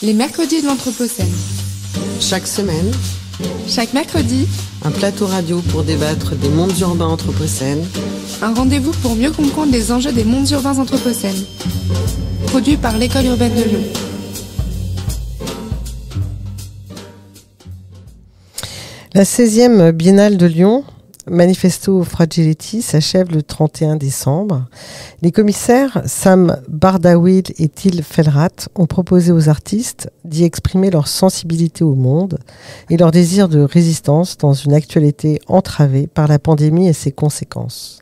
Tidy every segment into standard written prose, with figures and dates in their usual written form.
Les mercredis de l'Anthropocène. Chaque semaine, Chaque mercredi, un plateau radio pour débattre des mondes urbains anthropocènes. un rendez-vous pour mieux comprendre les enjeux des mondes urbains anthropocènes. Produit par l'École urbaine de Lyon. La 16e Biennale de Lyon, Manifesto Fragility, s'achève le 31 décembre. Les commissaires Sam Bardawil et Till Felrat ont proposé aux artistes d'y exprimer leur sensibilité au monde et leur désir de résistance dans une actualité entravée par la pandémie et ses conséquences.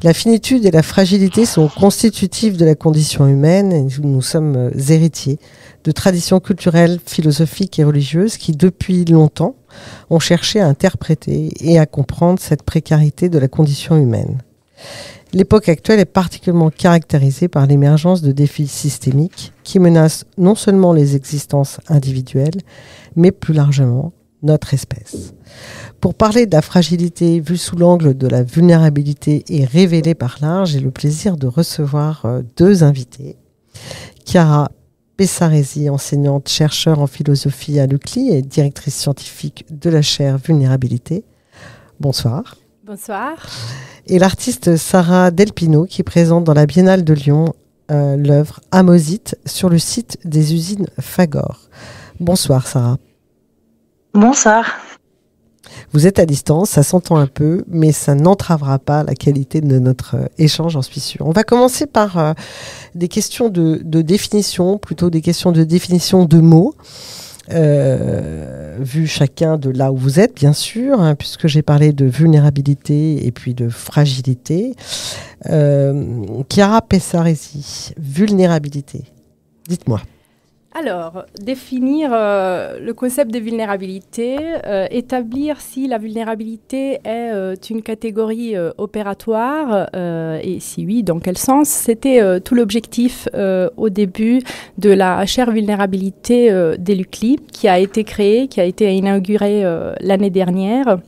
La finitude et la fragilité sont constitutives de la condition humaine et nous sommes héritiers de traditions culturelles, philosophiques et religieuses qui, depuis longtemps, ont cherché à interpréter et à comprendre cette précarité de la condition humaine. L'époque actuelle est particulièrement caractérisée par l'émergence de défis systémiques qui menacent non seulement les existences individuelles, mais plus largement notre espèce. Pour parler de la fragilité vue sous l'angle de la vulnérabilité et révélée par l'art, j'ai le plaisir de recevoir deux invités. Chiara Pessaresi, enseignante-chercheur en philosophie à l'UCLI et directrice scientifique de la chaire Vulnérabilité. Bonsoir. Bonsoir. Et l'artiste Sarah Delpino qui présente dans la Biennale de Lyon l'œuvre Amosite sur le site des usines Fagor. Bonsoir Sarah. Bonsoir. Vous êtes à distance, ça s'entend un peu, mais ça n'entravera pas la qualité de notre échange, j'en suis sûre. On va commencer par des questions de définition, plutôt des questions de définition de mots, vu chacun de là où vous êtes, bien sûr, hein, puisque j'ai parlé de vulnérabilité et puis de fragilité. Chiara Pessaresi, vulnérabilité, dites-moi. Alors, définir le concept de vulnérabilité, établir si la vulnérabilité est une catégorie opératoire, et si oui, dans quel sens. C'était tout l'objectif au début de la chaire vulnérabilité des l'UCLI, qui a été créée, qui a été inaugurée l'année dernière.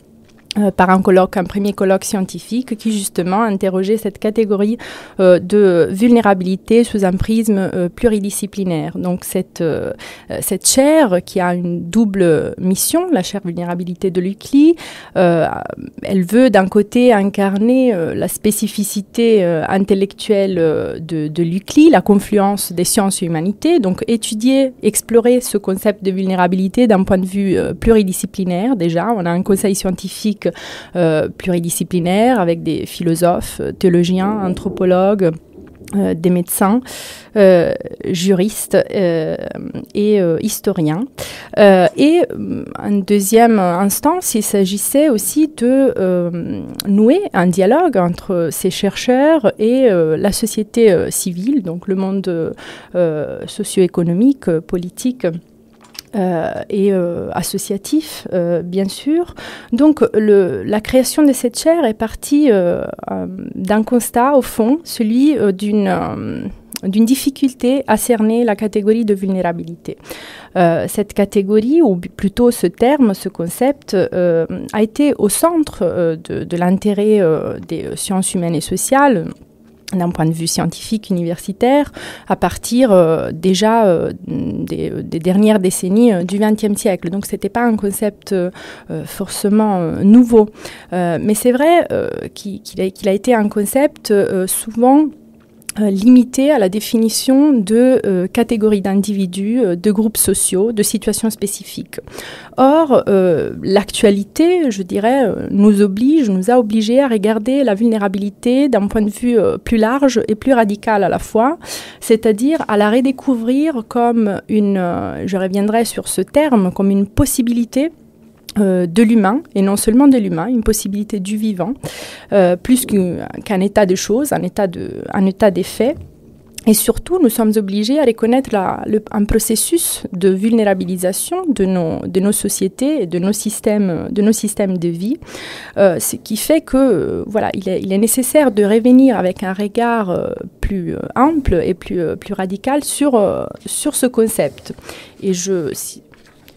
Par un premier colloque scientifique qui justement interrogeait cette catégorie de vulnérabilité sous un prisme pluridisciplinaire. Donc cette chaire qui a une double mission, la chaire vulnérabilité de l'UCLI, elle veut d'un côté incarner la spécificité intellectuelle de l'UCLI, la confluence des sciences et humanités, donc étudier, explorer ce concept de vulnérabilité d'un point de vue pluridisciplinaire. Déjà, on a un conseil scientifique pluridisciplinaire avec des philosophes, théologiens, anthropologues, des médecins, juristes et historiens. Et en deuxième instance, il s'agissait aussi de nouer un dialogue entre ces chercheurs et la société civile, donc le monde socio-économique, politique, et associatif, bien sûr. Donc, la création de cette chaire est partie d'un constat, au fond, celui d'une difficulté à cerner la catégorie de vulnérabilité. Cette catégorie, ou plutôt ce terme, ce concept, a été au centre de l'intérêt des sciences humaines et sociales, d'un point de vue scientifique universitaire, à partir déjà des dernières décennies du XXe siècle. Donc, ce n'était pas un concept forcément nouveau. Mais c'est vrai qu'il a été un concept souvent limité à la définition de catégories d'individus, de groupes sociaux, de situations spécifiques. Or, l'actualité, je dirais, nous a obligés à regarder la vulnérabilité d'un point de vue plus large et plus radical à la fois, c'est-à-dire à la redécouvrir comme je reviendrai sur ce terme, comme une possibilité de l'humain, et non seulement de l'humain, une possibilité du vivant, plus qu'un état de choses, un état des faits. Et surtout, nous sommes obligés à reconnaître un processus de vulnérabilisation de nos sociétés et de nos systèmes de vie, ce qui fait que il est nécessaire de revenir avec un regard plus ample et plus radical sur ce concept. Et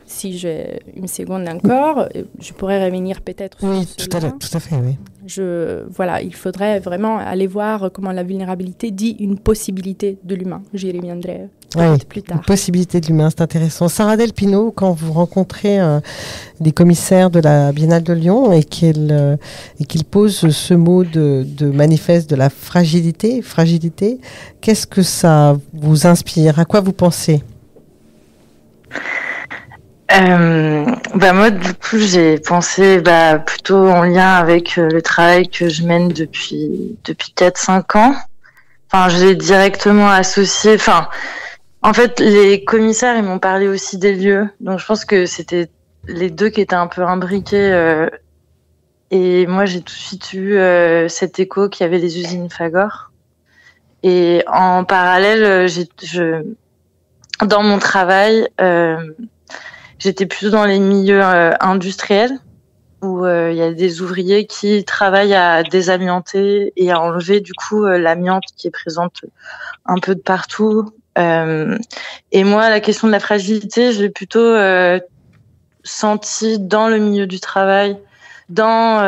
si j'ai une seconde encore, je pourrais revenir peut-être sur cela. Tout à fait, oui. Il faudrait vraiment aller voir comment la vulnérabilité dit une possibilité de l'humain. J'y reviendrai plus tard. Possibilité de l'humain, c'est intéressant. Sarah Del Pino, quand vous rencontrez les commissaires de la Biennale de Lyon et qu'ils posent ce mot de manifeste de la fragilité, qu'est-ce que ça vous inspire? À quoi vous pensez? Moi, du coup, j'ai pensé plutôt en lien avec le travail que je mène depuis 4-5 ans. Enfin, je l'ai directement associé. Enfin, en fait, les commissaires, ils m'ont parlé aussi des lieux. Donc, je pense que c'était les deux qui étaient un peu imbriqués. Et moi, j'ai tout de suite eu cet écho qu'il y avait les usines Fagor. Et en parallèle, dans mon travail, j'étais plutôt dans les milieux industriels où il y a des ouvriers qui travaillent à désamianter et à enlever du coup l'amiante qui est présente un peu de partout. Et moi, la question de la fragilité, je l'ai plutôt senti dans le milieu du travail, dans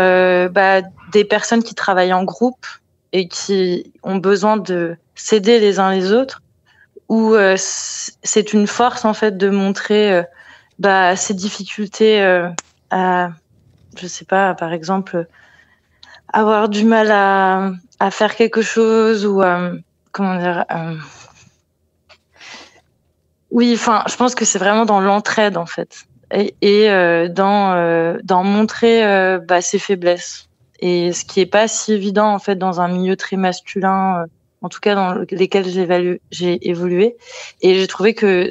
des personnes qui travaillent en groupe et qui ont besoin de s'aider les uns les autres, où c'est une force en fait de montrer ces difficultés à, je sais pas, par exemple, avoir du mal à faire quelque chose ou comment dire. Oui, enfin, je pense que c'est vraiment dans l'entraide en fait, et dans montrer ses faiblesses. Et ce qui est pas si évident en fait dans un milieu très masculin, en tout cas dans lesquels j'ai évolué. Et j'ai trouvé que,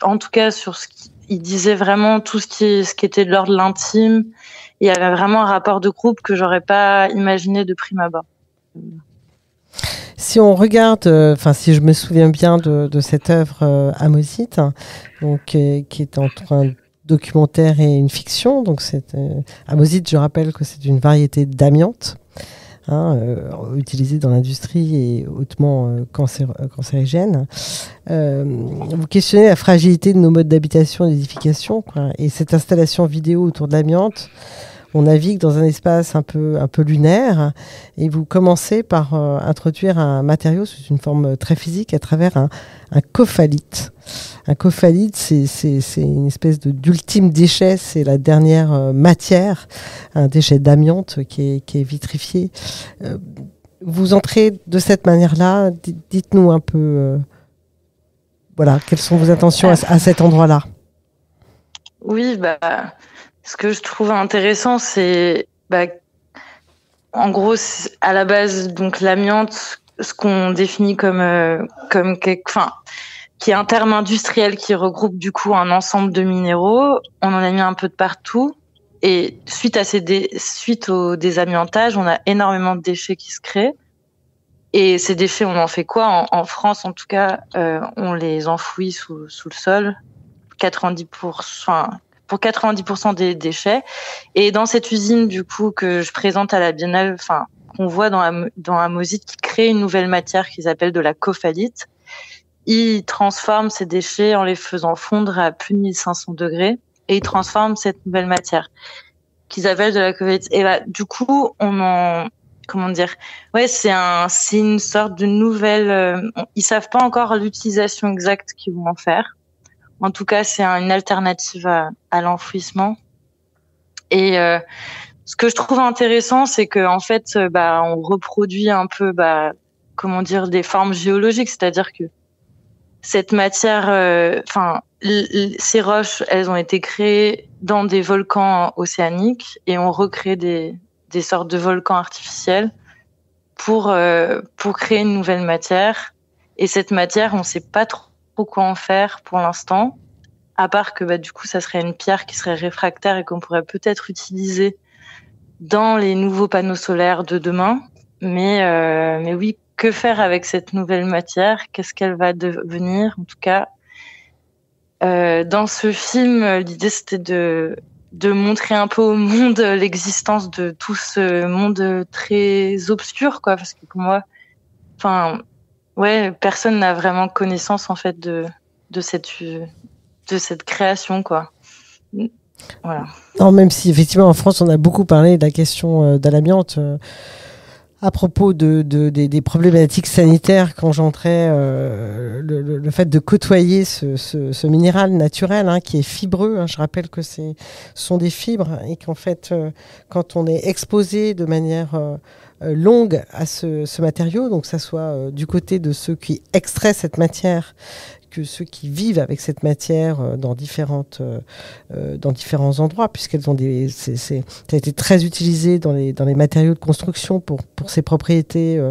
en tout cas sur ce il disait vraiment tout ce qui était de l'ordre de l'intime. Il y avait vraiment un rapport de groupe que j'aurais pas imaginé de prime abord. Si on regarde, si je me souviens bien de cette œuvre Amosite, donc qui est entre un documentaire et une fiction. Donc Amosite, je rappelle que c'est une variété d'amiante. Utilisé dans l'industrie et hautement cancérigène. Vous questionnez la fragilité de nos modes d'habitation et d'édification, quoi. Et cette installation vidéo autour de l'amiante, on navigue dans un espace un peu lunaire, et vous commencez par introduire un matériau sous une forme très physique à travers un cophalite. Un cophalite, c'est une espèce d'ultime déchet, c'est la dernière matière, un déchet d'amiante qui est vitrifié. Vous entrez de cette manière-là, dites-nous un peu, quelles sont vos intentions à cet endroit-là? Oui, ce que je trouve intéressant, c'est, en gros, à la base, donc l'amiante, ce qu'on définit qui est un terme industriel qui regroupe du coup un ensemble de minéraux. On en a mis un peu de partout. Et suite au désamiantage, on a énormément de déchets qui se créent. Et ces déchets, on en fait quoi? En France, en tout cas, on les enfouit sous le sol. 90% des déchets. Et dans cette usine, du coup, que je présente à la Biennale, qu'on voit dans Amosite, qui crée une nouvelle matière qu'ils appellent de la cophalite, ils transforment ces déchets en les faisant fondre à plus de 1500 degrés et ils transforment cette nouvelle matière qu'ils appellent de la cophalite. Et du coup, c'est une sorte de nouvelle, ils savent pas encore l'utilisation exacte qu'ils vont en faire. En tout cas, c'est une alternative à l'enfouissement. Et ce que je trouve intéressant, c'est que en fait, on reproduit un peu, des formes géologiques, c'est-à-dire que cette matière, ces roches, elles ont été créées dans des volcans océaniques et on recrée des sortes de volcans artificiels pour créer une nouvelle matière. Et cette matière, on sait pas trop quoi en faire pour l'instant, à part que du coup, ça serait une pierre qui serait réfractaire et qu'on pourrait peut-être utiliser dans les nouveaux panneaux solaires de demain. Mais oui, que faire avec cette nouvelle matière? Qu'est-ce qu'elle va devenir? En tout cas, dans ce film, l'idée c'était de montrer un peu au monde l'existence de tout ce monde très obscur, quoi. Parce que pour moi, personne n'a vraiment connaissance en fait de cette création, quoi. Voilà. Non, même si effectivement en France on a beaucoup parlé de la question de l'amiante. à propos des problématiques sanitaires qu'engendrait le fait de côtoyer ce minéral naturel qui est fibreux. Je rappelle que ce sont des fibres et qu'en fait, quand on est exposé de manière longue à ce matériau, donc que ça soit du côté de ceux qui extraient cette matière, que ceux qui vivent avec cette matière dans différents endroits, puisqu'elles ont ça a été très utilisé dans les matériaux de construction pour ses propriétés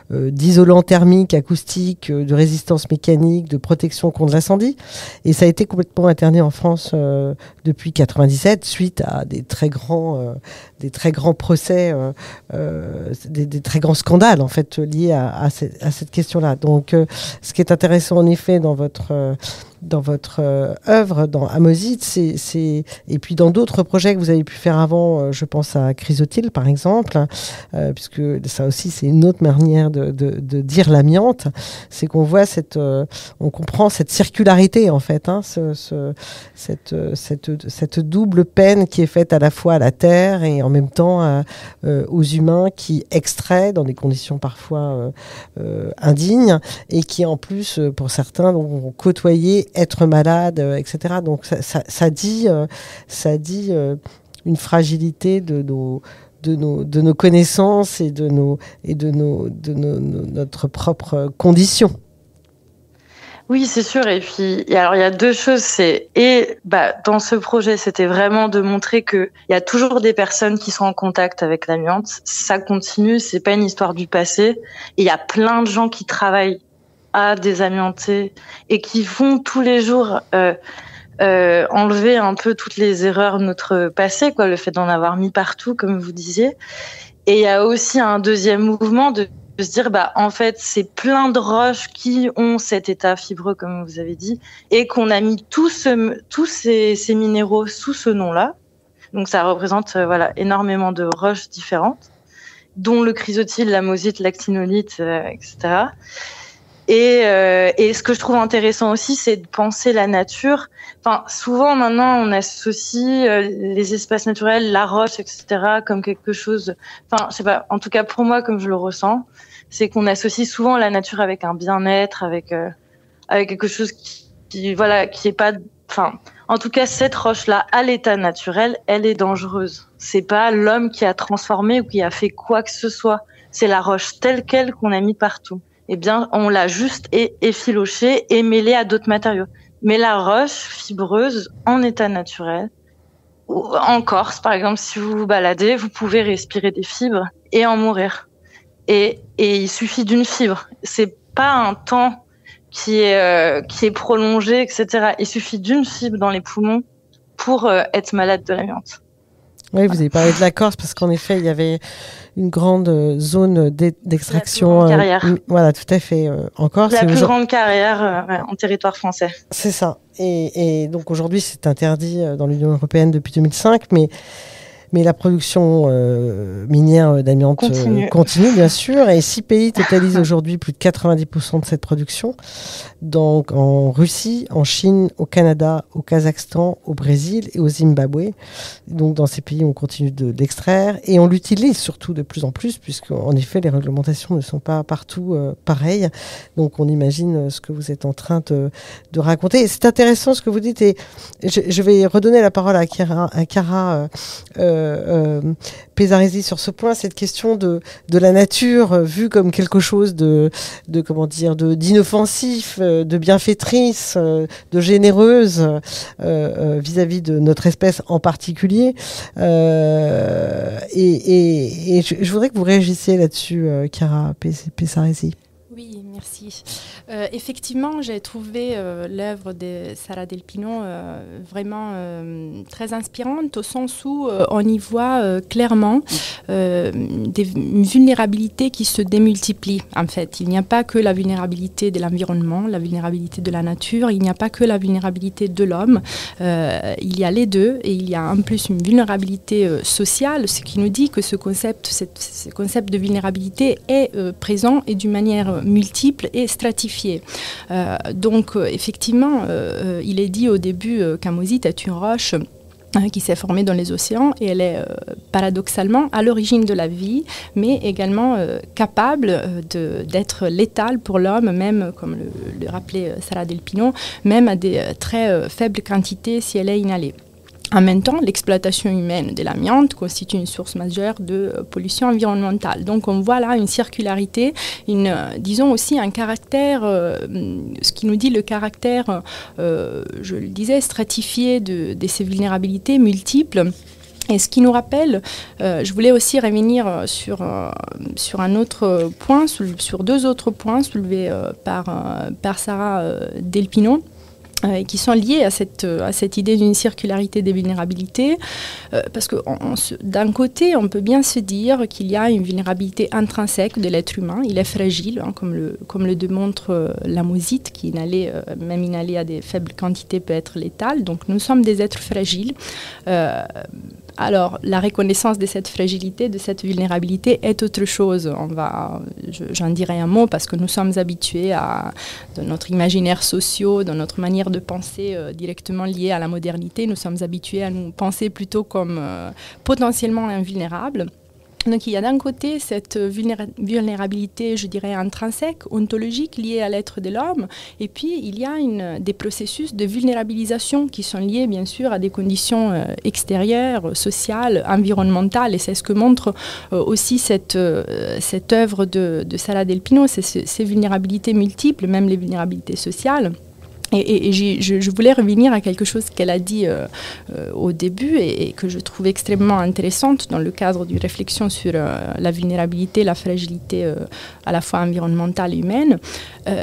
d'isolant thermique, acoustique, de résistance mécanique, de protection contre l'incendie. Et ça a été complètement interdit en France depuis 1997, suite à des très grands procès, des très grands scandales en fait liés à cette question-là. Donc, ce qui est intéressant en effet dans votre œuvre, dans Amosit, et puis dans d'autres projets que vous avez pu faire avant, je pense à Chrysotile par exemple, puisque ça aussi c'est une autre manière de dire l'amiante, c'est qu'on voit on comprend cette circularité en fait, cette double peine qui est faite à la fois à la terre et en même temps aux humains qui extraient dans des conditions parfois indignes et qui en plus pour certains ont côtoyé être malade, etc. Donc ça dit une fragilité de nos connaissances et de notre propre condition. Oui, c'est sûr. Et puis, alors, il y a deux choses. Dans ce projet, c'était vraiment de montrer qu'il y a toujours des personnes qui sont en contact avec l'amiante. Ça continue. C'est pas une histoire du passé. Et il y a plein de gens qui travaillent à désamianter et qui vont tous les jours enlever un peu toutes les erreurs de notre passé, quoi, le fait d'en avoir mis partout, comme vous disiez. Et il y a aussi un deuxième mouvement de se dire, en fait, c'est plein de roches qui ont cet état fibreux, comme vous avez dit, et qu'on a mis tous ces minéraux sous ce nom-là. Donc, ça représente énormément de roches différentes, dont le chrysotile, l'amosite, l'actinolite, etc. Et ce que je trouve intéressant aussi, c'est de penser la nature. Enfin, souvent maintenant, on associe les espaces naturels, la roche, etc., comme quelque chose. Enfin, je sais pas. En tout cas, pour moi, comme je le ressens, c'est qu'on associe souvent la nature avec un bien-être, avec quelque chose qui est pas. Enfin, en tout cas, cette roche-là, à l'état naturel, elle est dangereuse. C'est pas l'homme qui a transformé ou qui a fait quoi que ce soit. C'est la roche telle quelle qu'on a mis partout. Eh bien, on l'a juste effilochée et mêlée à d'autres matériaux. Mais la roche fibreuse, en état naturel, en Corse, par exemple, si vous vous baladez, vous pouvez respirer des fibres et en mourir. Et il suffit d'une fibre. C'est pas un temps qui est prolongé, etc. Il suffit d'une fibre dans les poumons pour être malade de l'amiante. Oui, vous avez parlé de la Corse parce qu'en effet, il y avait une grande zone d'extraction. La plus grande carrière. Voilà, tout à fait. En Corse. La plus grande carrière en territoire français. C'est ça. Et donc aujourd'hui, c'est interdit dans l'Union européenne depuis 2005, mais la production minière d'amiante continue, bien sûr. Et 6 pays totalisent aujourd'hui plus de 90% de cette production. Donc en Russie, en Chine, au Canada, au Kazakhstan, au Brésil et au Zimbabwe. Donc dans ces pays, on continue d'extraire. Et on l'utilise surtout de plus en plus, puisqu'en effet, les réglementations ne sont pas partout pareilles. Donc on imagine ce que vous êtes en train de raconter. Et c'est intéressant ce que vous dites. Et je vais redonner la parole à Chiara Pesaresi sur ce point, cette question de la nature vue comme quelque chose d'inoffensif, de bienfaitrice, de généreuse vis-à-vis de notre espèce en particulier. Et je voudrais que vous réagissiez là-dessus, Chiara Pesaresi. Oui, merci. Effectivement, j'ai trouvé l'œuvre de Sara Del Pino vraiment très inspirante, au sens où on y voit clairement des vulnérabilités qui se démultiplient. En fait, il n'y a pas que la vulnérabilité de l'environnement, la vulnérabilité de la nature, il n'y a pas que la vulnérabilité de l'homme. Il y a les deux, et il y a en plus une vulnérabilité sociale, ce qui nous dit que ce concept de vulnérabilité est présent et d'une manière multiples et stratifiés. Donc, effectivement, il est dit au début qu'Amosit est une roche qui s'est formée dans les océans, et elle est paradoxalement à l'origine de la vie, mais également capable d'être létale pour l'homme, même, comme le rappelait Sara Del Pino, même à des très faibles quantités si elle est inhalée. En même temps, l'exploitation humaine de l'amiante constitue une source majeure de pollution environnementale. Donc on voit là une circularité, disons aussi un caractère, ce qui nous dit le caractère, je le disais, stratifié de ces vulnérabilités multiples. Et ce qui nous rappelle, je voulais aussi revenir sur un autre point, sur deux autres points soulevés par Sara Del Pino, qui sont liés à cette idée d'une circularité des vulnérabilités, parce que d'un côté, on peut bien se dire qu'il y a une vulnérabilité intrinsèque de l'être humain. Il est fragile, hein, comme le démontre la mosite, qui même inhalée à des faibles quantités peut être létale. Donc nous sommes des êtres fragiles. Alors, la reconnaissance de cette fragilité, de cette vulnérabilité est autre chose. J'en dirai un mot parce que nous sommes habitués dans notre imaginaire social, dans notre manière de penser directement liée à la modernité, nous sommes habitués à nous penser plutôt comme potentiellement invulnérables. Donc il y a d'un côté cette vulnérabilité, je dirais, intrinsèque, ontologique, liée à l'être de l'homme, et puis il y a des processus de vulnérabilisation qui sont liés bien sûr à des conditions extérieures, sociales, environnementales, et c'est ce que montre aussi cette œuvre de Sara Del Pino, ces vulnérabilités multiples, même les vulnérabilités sociales. Et je voulais revenir à quelque chose qu'elle a dit au début et que je trouve extrêmement intéressante dans le cadre d'une réflexion sur la vulnérabilité, la fragilité à la fois environnementale et humaine.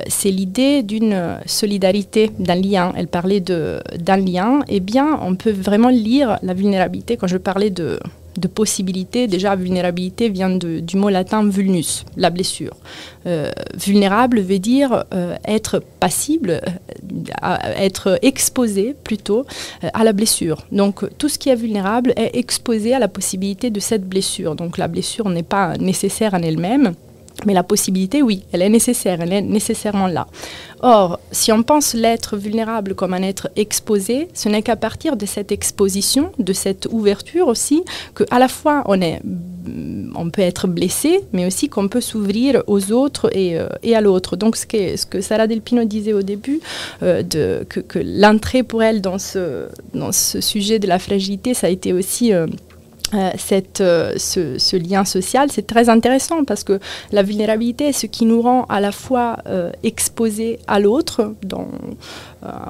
C'est l'idée d'une solidarité, d'un lien. Elle parlait d'un lien. Eh bien, on peut vraiment lire la vulnérabilité. Quand je parlais de possibilité, déjà vulnérabilité vient du mot latin vulnus, la blessure. Vulnérable veut dire être passible, être exposé plutôt à la blessure. Donc tout ce qui est vulnérable est exposé à la possibilité de cette blessure. Donc la blessure n'est pas nécessaire en elle-même, mais la possibilité, oui, elle est nécessaire, elle est nécessairement là. Or, si on pense l'être vulnérable comme un être exposé, ce n'est qu'à partir de cette exposition, de cette ouverture aussi, qu'à la fois on peut être blessé, mais aussi qu'on peut s'ouvrir aux autres et à l'autre. Donc ce que Sara Del Pino disait au début, que l'entrée pour elle dans ce sujet de la fragilité, ça a été aussi ce lien social, c'est très intéressant parce que la vulnérabilité est ce qui nous rend à la fois exposés à l'autre,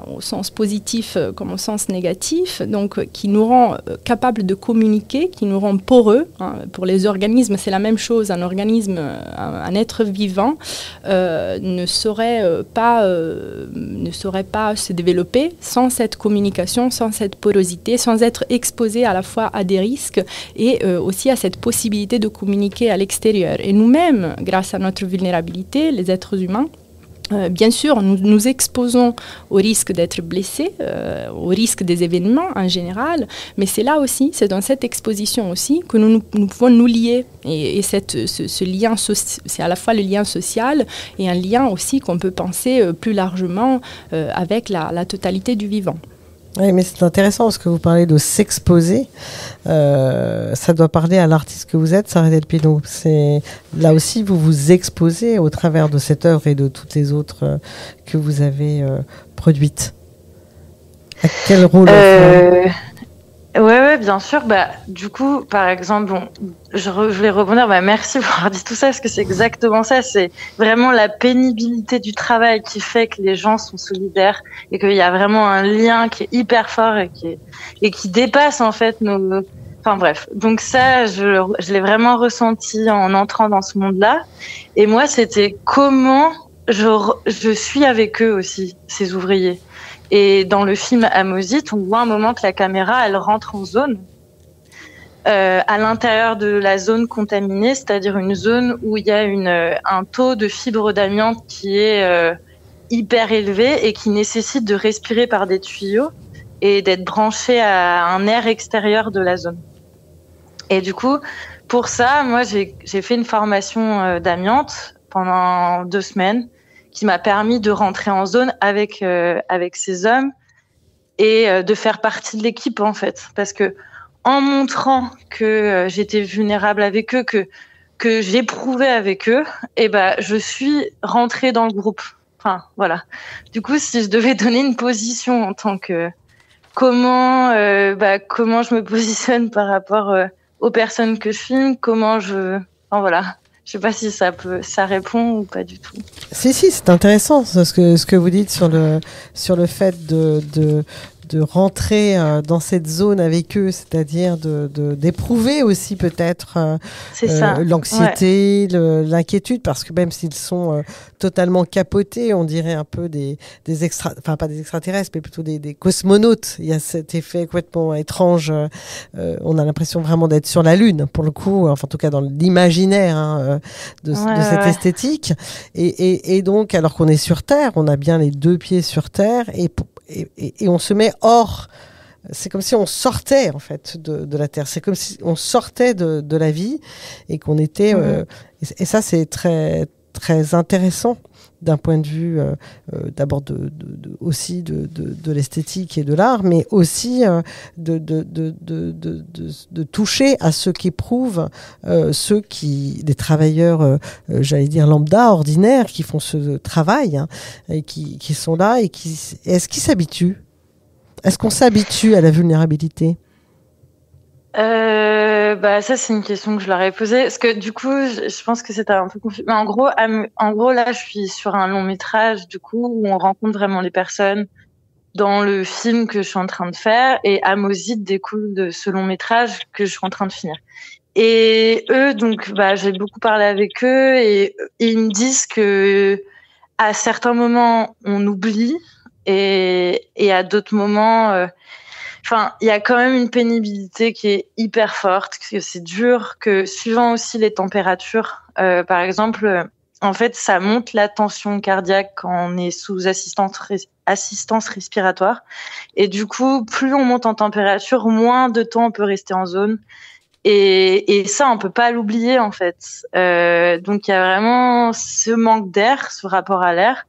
au sens positif comme au sens négatif, donc qui nous rend capables de communiquer, qui nous rend poreux. Hein. Pour les organismes, c'est la même chose. Un organisme, un être vivant ne saurait pas se développer sans cette communication, sans cette porosité, sans être exposé à la fois à des risques et aussi à cette possibilité de communiquer à l'extérieur. Et nous-mêmes, grâce à notre vulnérabilité, les êtres humains, bien sûr, nous nous exposons au risque d'être blessés, au risque des événements en général, mais c'est là aussi, c'est dans cette exposition aussi que nous pouvons nous lier. Et ce lien, c'est à la fois le lien social et un lien aussi qu'on peut penser plus largement avec la totalité du vivant. Oui, mais c'est intéressant parce que vous parlez de s'exposer. Ça doit parler à l'artiste que vous êtes, Sara Del Pino. Là aussi, vous vous exposez au travers de cette œuvre et de toutes les autres que vous avez produites. À quel rôle Ouais, bien sûr. Du coup, par exemple, je voulais rebondir. Merci pour avoir dit tout ça, parce que c'est exactement ça. C'est vraiment la pénibilité du travail qui fait que les gens sont solidaires et qu'il y a vraiment un lien qui est hyper fort et qui dépasse en fait nos. Enfin bref. Donc ça, je l'ai vraiment ressenti en entrant dans ce monde-là. Et moi, c'était comment je suis avec eux aussi, ces ouvriers. Et dans le film Amosite, on voit un moment que la caméra, elle rentre en zone, à l'intérieur de la zone contaminée, c'est-à-dire une zone où il y a un taux de fibres d'amiante qui est hyper élevé et qui nécessite de respirer par des tuyaux et d'être branché à un air extérieur de la zone. Et du coup, pour ça, moi, j'ai fait une formation d'amiante pendant 2 semaines, qui m'a permis de rentrer en zone avec ces hommes et de faire partie de l'équipe en fait, parce que en montrant que j'étais vulnérable avec eux, que j'éprouvais avec eux, et je suis rentrée dans le groupe. Enfin voilà. Du coup, si je devais donner une position en tant que comment je me positionne par rapport aux personnes que je filme, enfin voilà. Je sais pas si ça répond ou pas du tout. Si, c'est intéressant ce que vous dites sur le fait de rentrer dans cette zone avec eux, c'est-à-dire d'éprouver aussi peut-être l'anxiété, l'inquiétude, parce que même s'ils sont totalement capotés, on dirait un peu pas des extraterrestres, mais plutôt des cosmonautes. Il y a cet effet complètement étrange. On a l'impression vraiment d'être sur la Lune, pour le coup, enfin en tout cas dans l'imaginaire de cette esthétique. Et donc, alors qu'on est sur Terre, on a bien les deux pieds sur Terre, et on se met hors. C'est comme si on sortait en fait de la Terre. C'est comme si on sortait de la vie et qu'on était. Et ça, c'est très très intéressant d'un point de vue d'abord aussi de l'esthétique et de l'art, mais aussi de toucher à ceux qu'éprouvent des travailleurs, j'allais dire lambda, ordinaires, qui font ce travail, et qui sont là et est-ce qu'ils s'habituent? Est-ce qu'on s'habitue à la vulnérabilité? Ça c'est une question que je leur ai posée, parce que du coup je pense que c'était un peu confus. Mais en gros là je suis sur un long métrage du coup où on rencontre vraiment les personnes dans le film que je suis en train de faire, et Amosite découle de ce long métrage que je suis en train de finir. Et eux, donc j'ai beaucoup parlé avec eux, et ils me disent que à certains moments on oublie, et à d'autres moments il y a quand même une pénibilité qui est hyper forte, que c'est dur, que suivant aussi les températures, par exemple, en fait, ça monte la tension cardiaque quand on est sous assistance respiratoire. Et du coup, plus on monte en température, moins de temps on peut rester en zone. Et ça, on peut pas l'oublier, en fait. Donc, il y a vraiment ce manque d'air, ce rapport à l'air.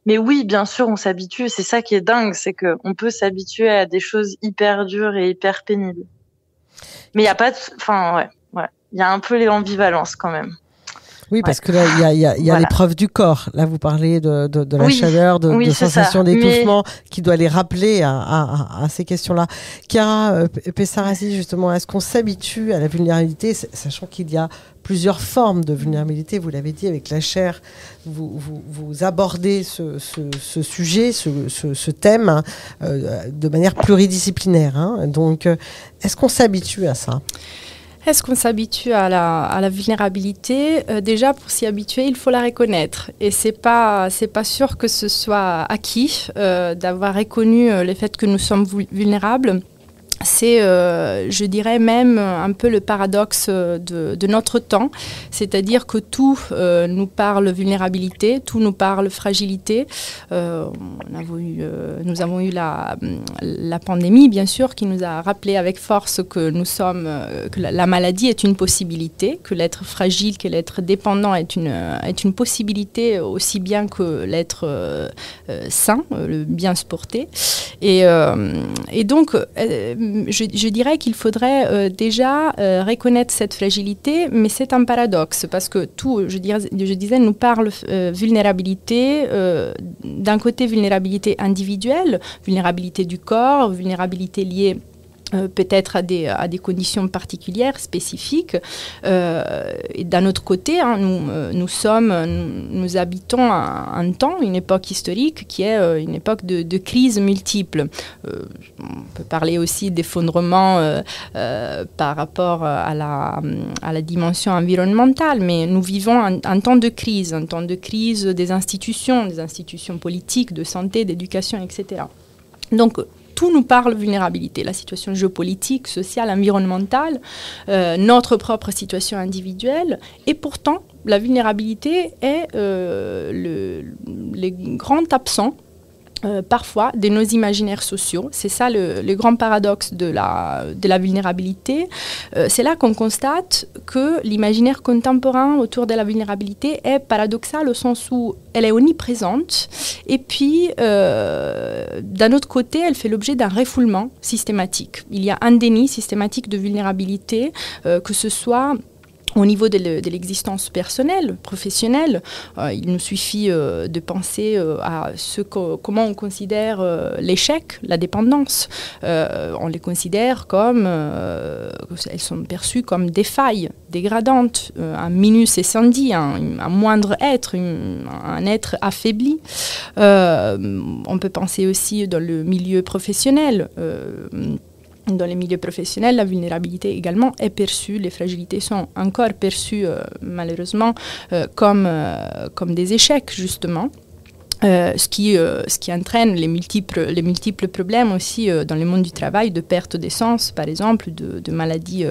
Mais oui, bien sûr, on s'habitue. C'est ça qui est dingue, c'est qu'on peut s'habituer à des choses hyper dures et hyper pénibles. Mais il y a pas il y a un peu l'ambivalence quand même. Oui, parce que là, il y a l'épreuve du corps. Là, vous parlez de la chaleur, de sensation d'étouffement qui doit les rappeler à ces questions-là. Chiara Pessarasi, justement, est-ce qu'on s'habitue à la vulnérabilité, sachant qu'il y a plusieurs formes de vulnérabilité? Vous l'avez dit, avec la chair, vous abordez ce sujet, ce thème de manière pluridisciplinaire. Donc, est-ce qu'on s'habitue à ça? Est-ce qu'on s'habitue à la vulnérabilité? Déjà, pour s'y habituer, il faut la reconnaître. Et c'est pas sûr que ce soit acquis d'avoir reconnu le fait que nous sommes vulnérables. C'est, je dirais même, un peu le paradoxe de notre temps. C'est-à-dire que tout nous parle vulnérabilité, tout nous parle fragilité. Nous avons eu la pandémie, bien sûr, qui nous a rappelé avec force que que la maladie est une possibilité, que l'être fragile, que l'être dépendant est une possibilité aussi bien que l'être sain, le bien se porter. Et donc, je dirais qu'il faudrait déjà reconnaître cette fragilité, mais c'est un paradoxe, parce que tout, je disais, nous parle vulnérabilité, d'un côté vulnérabilité individuelle, vulnérabilité du corps, vulnérabilité liée peut-être à des conditions particulières, spécifiques. Et d'un autre côté, nous habitons un temps, une époque historique qui est une époque de crises multiples. On peut parler aussi d'effondrement par rapport à la dimension environnementale, mais nous vivons un temps de crise des institutions politiques, de santé, d'éducation, etc. Donc, tout nous parle vulnérabilité, la situation géopolitique, sociale, environnementale, notre propre situation individuelle. Et pourtant, la vulnérabilité est le grand absent parfois de nos imaginaires sociaux. C'est ça le grand paradoxe de la vulnérabilité. C'est là qu'on constate que l'imaginaire contemporain autour de la vulnérabilité est paradoxal au sens où elle est omniprésente et puis d'un autre côté elle fait l'objet d'un refoulement systématique. Il y a un déni systématique de vulnérabilité, que ce soit au niveau de l'existence personnelle, professionnelle. Il nous suffit de penser à comment on considère l'échec, la dépendance. On les considère comme, elles sont perçues comme des failles dégradantes, un minus essendi, un moindre être, un être affaibli. On peut penser aussi dans le milieu professionnel. Dans les milieux professionnels, la vulnérabilité également est perçue, les fragilités sont encore perçues malheureusement comme des échecs justement. Ce qui entraîne les multiples problèmes aussi dans le monde du travail, de perte d'essence par exemple, de maladies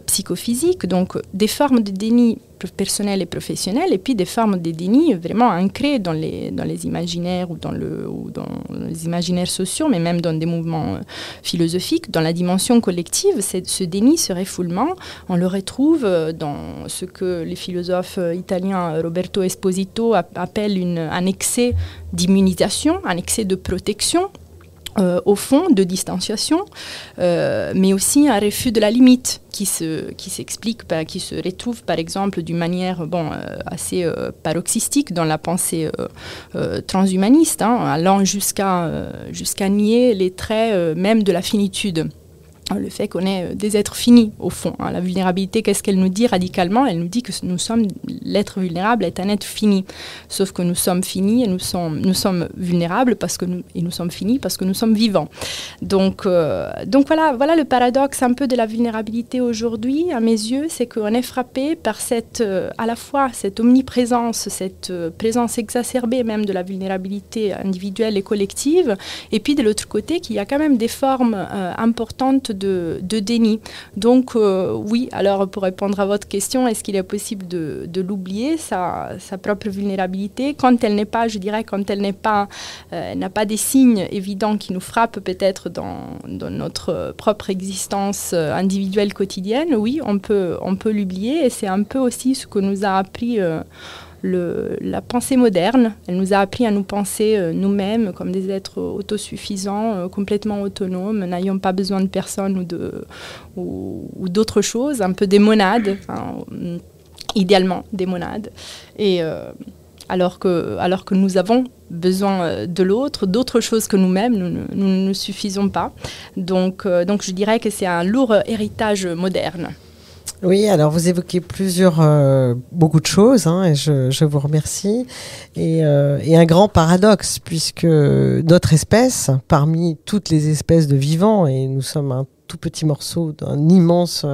psychophysiques, donc des formes de déni personnel et professionnel, et puis des formes de déni vraiment ancrées dans les imaginaires ou dans les imaginaires sociaux, mais même dans des mouvements philosophiques, dans la dimension collective. Ce déni, ce refoulement, on le retrouve dans ce que les philosophes italiens Roberto Esposito appellent un excès d'immunisation, un excès de protection, au fond, de distanciation, mais aussi un refus de la limite qui s'explique, qui se retrouve par exemple d'une manière assez paroxystique dans la pensée transhumaniste, allant jusqu'à nier les traits même de la finitude. Le fait qu'on est des êtres finis, au fond. La vulnérabilité, qu'est-ce qu'elle nous dit radicalement? Elle nous dit que l'être vulnérable est un être fini. Sauf que nous sommes finis et nous sommes vulnérables et nous sommes finis parce que nous sommes vivants. Donc voilà le paradoxe un peu de la vulnérabilité aujourd'hui, à mes yeux, c'est qu'on est frappé par à la fois cette omniprésence, cette présence exacerbée même de la vulnérabilité individuelle et collective, et puis de l'autre côté, qu'il y a quand même des formes importantes de déni. Donc oui, alors pour répondre à votre question, est-ce qu'il est possible de l'oublier, sa propre vulnérabilité, quand elle n'est pas, je dirais, n'a pas des signes évidents qui nous frappent peut-être dans notre propre existence individuelle quotidienne? Oui, on peut l'oublier, et c'est un peu aussi ce que nous a appris la pensée moderne. Elle nous a appris à nous penser nous-mêmes comme des êtres autosuffisants, complètement autonomes, n'ayant pas besoin de personne ou d'autre chose, un peu des monades, idéalement des monades. Et alors que nous avons besoin de l'autre, d'autre chose que nous-mêmes, nous ne nous suffisons pas. Donc je dirais que c'est un lourd héritage moderne. Oui, alors vous évoquez beaucoup de choses, et je vous remercie. Et un grand paradoxe, puisque notre espèce, parmi toutes les espèces de vivants, et nous sommes un tout petit morceau d'un immense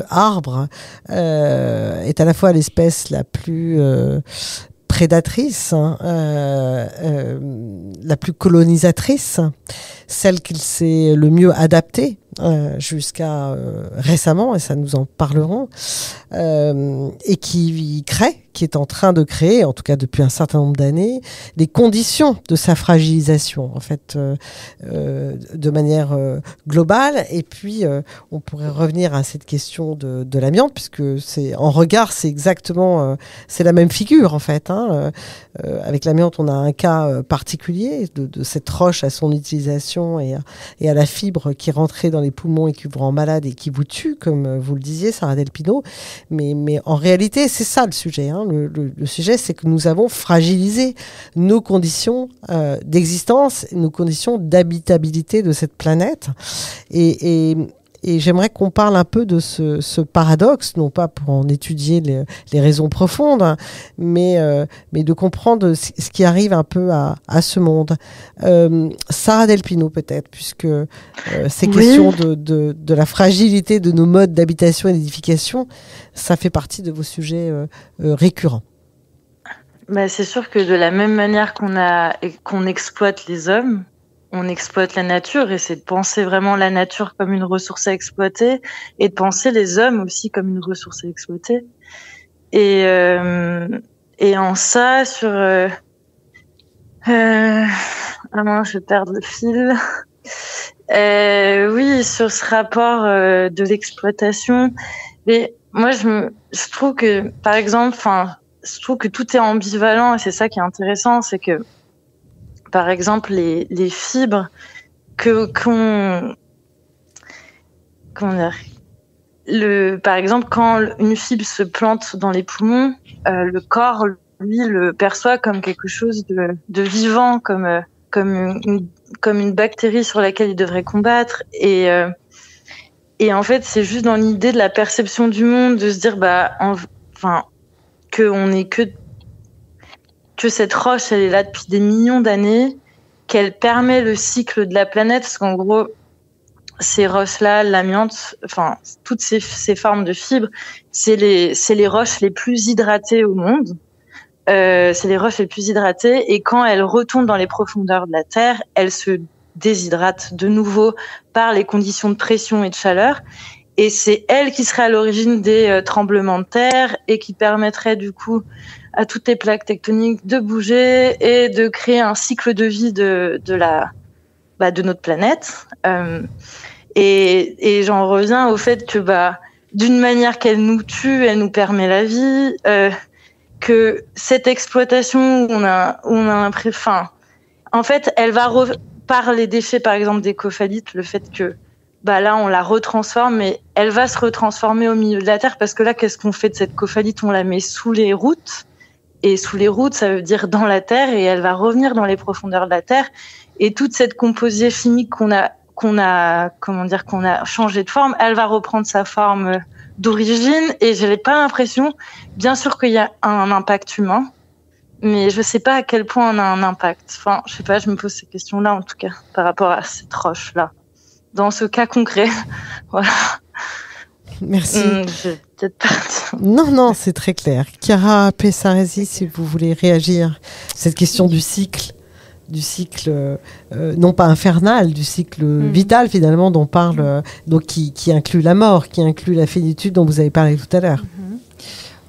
arbre, est à la fois l'espèce la plus prédatrice, la plus colonisatrice, celle qui s'est le mieux adaptée jusqu'à récemment, et ça nous en parlerons, et qui est en train de créer, en tout cas depuis un certain nombre d'années, les conditions de sa fragilisation, en fait, de manière globale. Et puis, on pourrait revenir à cette question de l'amiante, puisque c'est exactement, c'est la même figure, en fait. Avec l'amiante, on a un cas particulier de cette roche à son utilisation et à la fibre qui rentrait dans les poumons et qui vous rend malade et qui vous tue, comme vous le disiez, Sarah Del Pino. Mais en réalité, c'est ça le sujet. Le sujet, c'est que nous avons fragilisé nos conditions d'existence, nos conditions d'habitabilité de cette planète. Et j'aimerais qu'on parle un peu de ce paradoxe, non pas pour en étudier les raisons profondes, mais de comprendre ce qui arrive un peu à ce monde. Sarah Del Pino, peut-être, puisque ces questions de la fragilité de nos modes d'habitation et d'édification, ça fait partie de vos sujets récurrents. C'est sûr que de la même manière qu'on exploite les hommes, on exploite la nature, et c'est de penser vraiment la nature comme une ressource à exploiter et de penser les hommes aussi comme une ressource à exploiter. Et en ça, Ah non, je perds le fil. Oui, sur ce rapport de l'exploitation. Mais moi, je trouve que, par exemple, je trouve que tout est ambivalent et c'est ça qui est intéressant, c'est que, par exemple, les fibres comment dire, par exemple, quand une fibre se plante dans les poumons, le corps, lui, le perçoit comme quelque chose de vivant, comme une bactérie sur laquelle il devrait combattre. Et en fait, c'est juste dans l'idée de la perception du monde, de se dire, qu'on est que cette roche, elle est là depuis des millions d'années, qu'elle permet le cycle de la planète, parce qu'en gros, ces roches-là, l'amiante, toutes ces formes de fibres, c'est les roches les plus hydratées au monde. C'est les roches les plus hydratées, et quand elles retournent dans les profondeurs de la Terre, elles se déshydratent de nouveau par les conditions de pression et de chaleur. Et c'est elles qui seraient à l'origine des tremblements de terre et qui permettraient du coup à toutes les plaques tectoniques de bouger et de créer un cycle de vie de notre planète. Et j'en reviens au fait que d'une manière qu'elle nous tue, elle nous permet la vie. Que cette exploitation où on a l'impression, en fait, elle va par les déchets, par exemple des cophalites, le fait que là on la retransforme, mais elle va se retransformer au milieu de la terre, parce que là, qu'est-ce qu'on fait de cette cophalite? On la met sous les routes, et sous les routes, ça veut dire dans la terre, et elle va revenir dans les profondeurs de la terre, et toute cette composée chimique qu'on a changé de forme, elle va reprendre sa forme d'origine, et je n'ai pas l'impression, bien sûr qu'il y a un impact humain, mais je ne sais pas à quel point on a un impact. Je sais pas, je me pose ces questions-là en tout cas, par rapport à cette roche-là, dans ce cas concret. Voilà. Merci. Je vais peut-être partir. Non, c'est très clair. Chiara Pessaresi, si vous voulez réagir, cette question du cycle, non pas infernal, du cycle vital finalement dont parle, donc qui inclut la mort, qui inclut la finitude dont vous avez parlé tout à l'heure.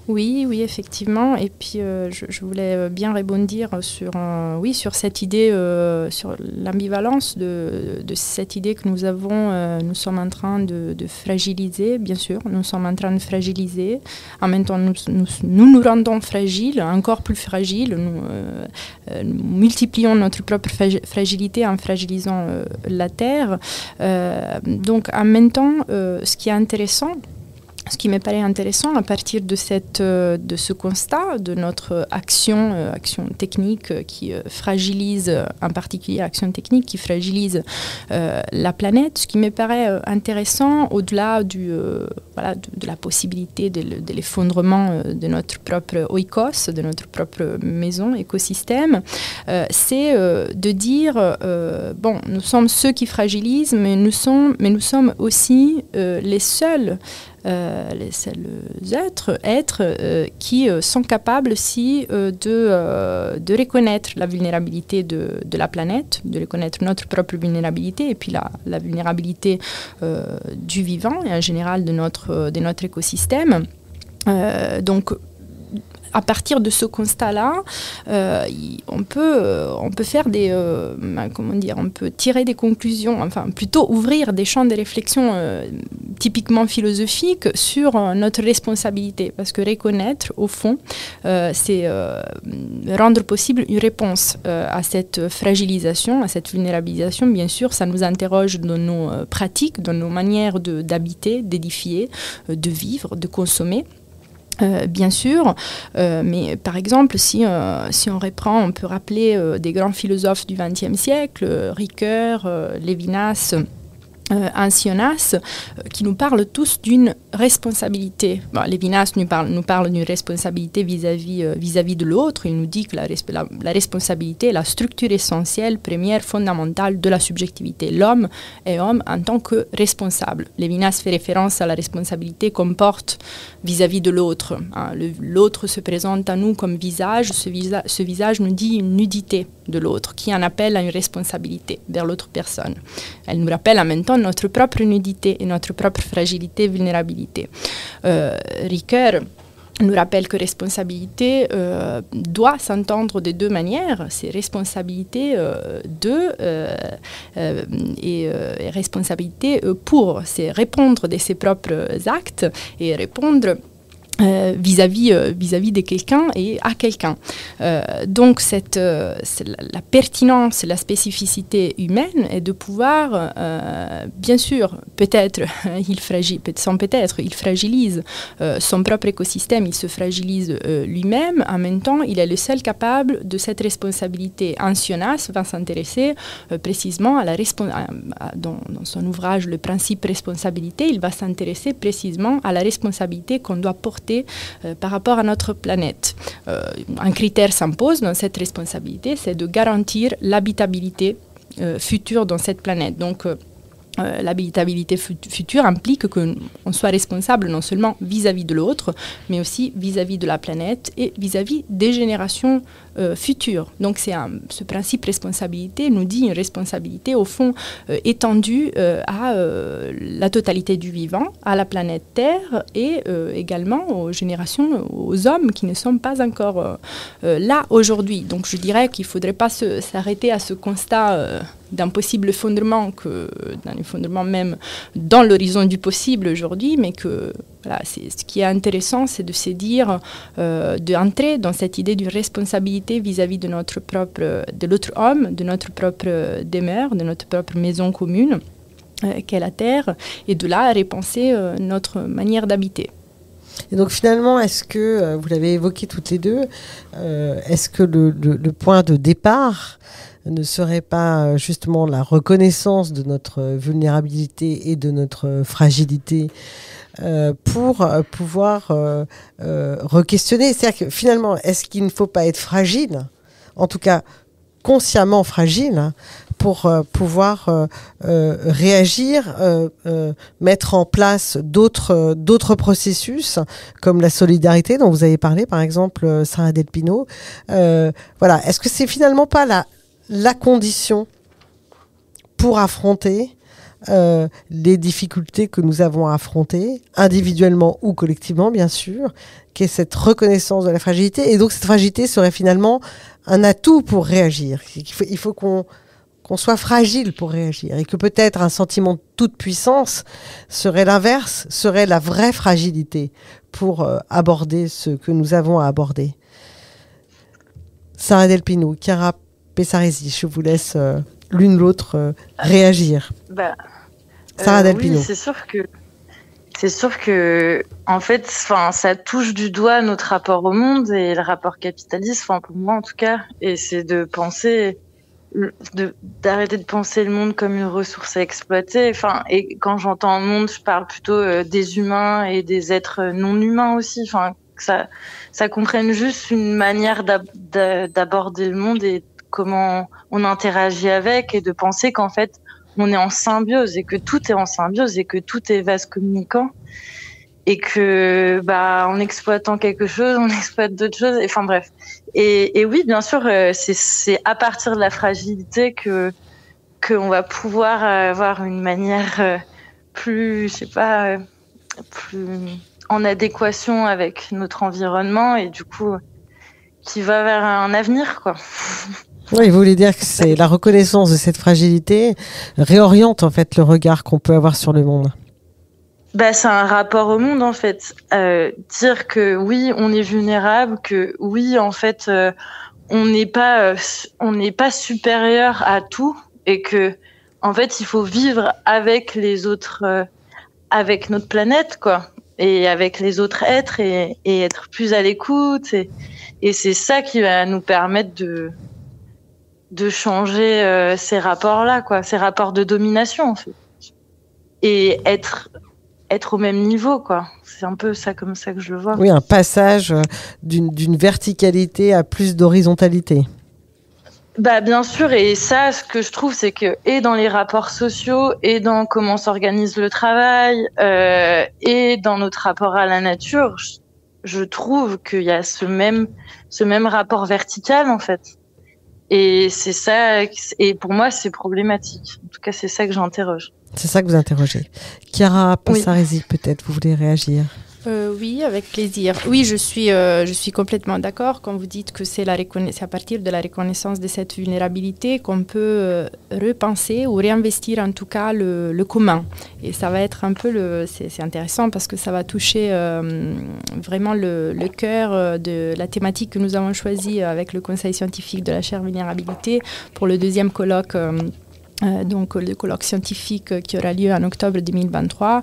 Oui, effectivement. Et puis, je voulais bien rebondir sur cette idée, sur l'ambivalence de cette idée que nous avons. Nous sommes en train de fragiliser, bien sûr. Nous sommes en train de fragiliser. En même temps, nous rendons fragiles, encore plus fragiles. Nous multiplions notre propre fragilité en fragilisant la Terre. Donc, en même temps, ce qui est intéressant, ce qui me paraît intéressant à partir de ce constat de notre action technique qui fragilise, en particulier action technique qui fragilise la planète, ce qui me paraît intéressant au-delà de la possibilité de l'effondrement de notre propre oikos, de notre propre maison, écosystème, c'est de dire, nous sommes ceux qui fragilisent, mais nous sommes aussi les seuls êtres qui sont capables aussi de reconnaître la vulnérabilité de la planète, de reconnaître notre propre vulnérabilité et puis la vulnérabilité du vivant et en général de notre écosystème. Donc, à partir de ce constat-là, on peut faire on peut tirer des conclusions, plutôt ouvrir des champs de réflexion typiquement philosophiques sur notre responsabilité, parce que reconnaître, au fond, c'est rendre possible une réponse à cette fragilisation, à cette vulnérabilisation. Bien sûr, ça nous interroge dans nos pratiques, dans nos manières d'habiter, d'édifier, de vivre, de consommer. Bien sûr, mais par exemple, si on reprend, on peut rappeler des grands philosophes du XXe siècle, Ricoeur, Lévinas, Ancionas, qui nous parlent tous d'une responsabilité. Lévinas nous parle d'une responsabilité vis-à-vis de l'autre. Il nous dit que la responsabilité est la structure essentielle, première, fondamentale de la subjectivité. L'homme est homme en tant que responsable. Lévinas fait référence à la responsabilité qu'on porte vis-à-vis de l'autre. L'autre se présente à nous comme visage. Ce visage nous dit une nudité de l'autre, qui en appelle à une responsabilité vers l'autre personne. Elle nous rappelle en même temps notre propre nudité et notre propre fragilité, vulnérabilité. Ricoeur nous rappelle que responsabilité doit s'entendre de deux manières. C'est responsabilité et responsabilité pour. C'est répondre de ses propres actes et répondre vis-à-vis de quelqu'un et à quelqu'un. Donc c'est la pertinence, la spécificité humaine est de pouvoir, bien sûr, peut-être il fragilise son propre écosystème, il se fragilise lui-même, en même temps il est le seul capable de cette responsabilité. Ancionas va s'intéresser précisément à dans son ouvrage Le principe responsabilité, il va s'intéresser précisément à la responsabilité qu'on doit porter par rapport à notre planète. Un critère s'impose dans cette responsabilité, c'est de garantir l'habitabilité future dans cette planète. Donc, l'habitabilité future implique qu'on soit responsable non seulement vis-à-vis de l'autre, mais aussi vis-à-vis de la planète et vis-à-vis des générations futures. Donc ce principe responsabilité nous dit une responsabilité au fond étendue à la totalité du vivant, à la planète Terre et également aux générations, aux hommes qui ne sont pas encore là aujourd'hui. Donc je dirais qu'il ne faudrait pas s'arrêter à ce constat d'un possible effondrement, d'un effondrement même dans l'horizon du possible aujourd'hui, mais que voilà, ce qui est intéressant, c'est de se dire, d'entrer dans cette idée d'une responsabilité vis-à-vis de l'autre homme, de notre propre demeure, de notre propre maison commune, qu'est la Terre, et de là repenser notre manière d'habiter. Et donc finalement, est-ce que, vous l'avez évoqué toutes les deux, est-ce que le point de départ ne serait pas justement la reconnaissance de notre vulnérabilité et de notre fragilité pour pouvoir re-questionner? C'est-à-dire que finalement, est-ce qu'il ne faut pas être fragile, en tout cas consciemment fragile, pour pouvoir réagir, mettre en place d'autres processus, comme la solidarité dont vous avez parlé, par exemple, Sarah Del Pino. Voilà. Est-ce que c'est finalement pas la condition pour affronter les difficultés que nous avons à affronter, individuellement ou collectivement, bien sûr, qu'est cette reconnaissance de la fragilité. Et donc, cette fragilité serait finalement un atout pour réagir. Il faut qu'on soit fragile pour réagir. Et que peut-être un sentiment de toute puissance serait l'inverse, serait la vraie fragilité pour aborder ce que nous avons à aborder. Sarah Del Pino, Chiara Pessaresi, je vous laisse l'une l'autre réagir. Sarah Del Pino. Oui, c'est sûr que en fait, ça touche du doigt notre rapport au monde et le rapport capitaliste, pour moi en tout cas, et c'est d'arrêter de penser le monde comme une ressource à exploiter. Et quand j'entends monde, je parle plutôt des humains et des êtres non humains aussi. Que ça comprenne juste une manière d'aborder le monde et comment on interagit avec, et de penser qu'en fait on est en symbiose et que tout est en symbiose et que tout est vase communicant, et que en exploitant quelque chose on exploite d'autres choses, bref. Et oui, bien sûr, c'est à partir de la fragilité que on va pouvoir avoir une manière plus plus en adéquation avec notre environnement, et du coup qui va vers un avenir, quoi. Oui, vous voulez dire que c'est la reconnaissance de cette fragilité réoriente en fait le regard qu'on peut avoir sur le monde. C'est un rapport au monde en fait. Dire que oui, on est vulnérable, que oui, en fait, on n'est pas supérieur à tout, et que en fait, il faut vivre avec les autres, avec notre planète, quoi, et avec les autres êtres, et être plus à l'écoute, et c'est ça qui va nous permettre de changer ces rapports-là, quoi, ces rapports de domination, en fait, et être au même niveau, quoi. C'est un peu ça, comme ça que je le vois. Oui, un passage d'une verticalité à plus d'horizontalité. Bien sûr, et ça, ce que je trouve, c'est que, et dans les rapports sociaux, et dans comment s'organise le travail, et dans notre rapport à la nature, je trouve qu'il y a ce même rapport vertical, en fait. Et c'est ça, et pour moi, c'est problématique. En tout cas, c'est ça que j'interroge. C'est ça que vous interrogez. Chiara Pessaresi, peut-être, vous voulez réagir? Oui, avec plaisir. Oui, je suis complètement d'accord quand vous dites que c'est à partir de la reconnaissance de cette vulnérabilité qu'on peut repenser ou réinvestir en tout cas le commun. Et ça va être un peu c'est intéressant parce que ça va toucher vraiment le cœur de la thématique que nous avons choisie avec le Conseil scientifique de la chaire vulnérabilité pour le deuxième colloque. Donc le colloque scientifique qui aura lieu en octobre 2023,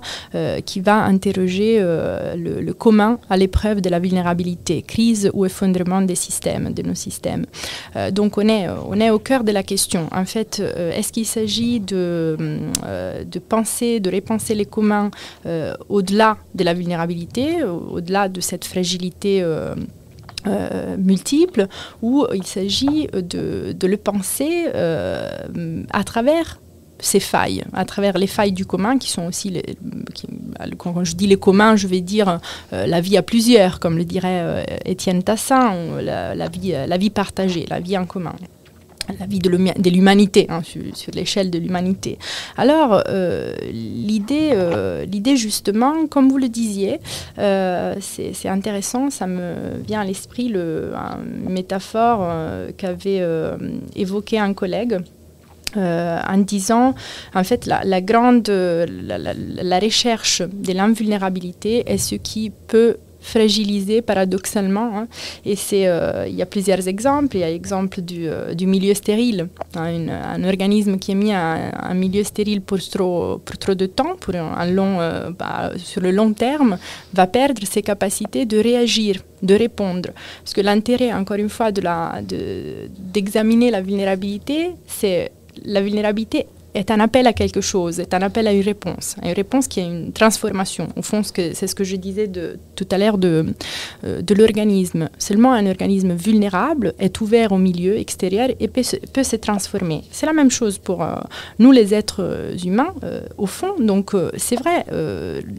qui va interroger le commun à l'épreuve de la vulnérabilité, crise ou effondrement des systèmes, de nos systèmes. Donc on est au cœur de la question. En fait, est-ce qu'il s'agit de penser, de repenser les communs au-delà de la vulnérabilité, au-delà de cette fragilité multiples, où il s'agit de le penser à travers ces failles, à travers les failles du commun qui sont aussi, quand je dis les communs, je vais dire la vie à plusieurs, comme le dirait Étienne Tassin, la vie partagée, la vie en commun. La vie de l'humanité, hein, sur l'échelle de l'humanité. Alors, l'idée justement, comme vous le disiez, c'est intéressant, ça me vient à l'esprit une métaphore qu'avait évoquée un collègue. En disant, en fait, la recherche de l'invulnérabilité est ce qui peut fragiliser paradoxalement, hein. Et il y a plusieurs exemples. Il y a l'exemple du milieu stérile, hein, un organisme qui est mis en milieu stérile pour trop de temps, sur le long terme, va perdre ses capacités de réagir, de répondre. Parce que l'intérêt, encore une fois, d'examiner la vulnérabilité, c'est la vulnérabilité est un appel à quelque chose, est un appel à une réponse qui est une transformation. Au fond, c'est ce que je disais tout à l'heure de l'organisme. Seulement un organisme vulnérable est ouvert au milieu extérieur et peut se transformer. C'est la même chose pour nous, les êtres humains, au fond. Donc, c'est vrai,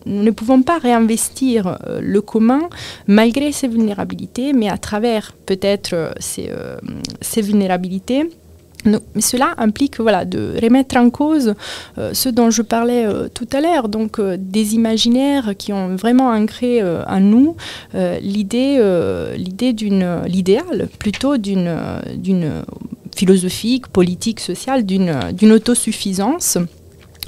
nous ne pouvons pas réinvestir le commun malgré ces vulnérabilités, mais à travers peut-être ces vulnérabilités. Mais cela implique de remettre en cause ce dont je parlais tout à l'heure, donc des imaginaires qui ont vraiment ancré en nous l'idéal plutôt d'une philosophique, politique, sociale, d'une autosuffisance.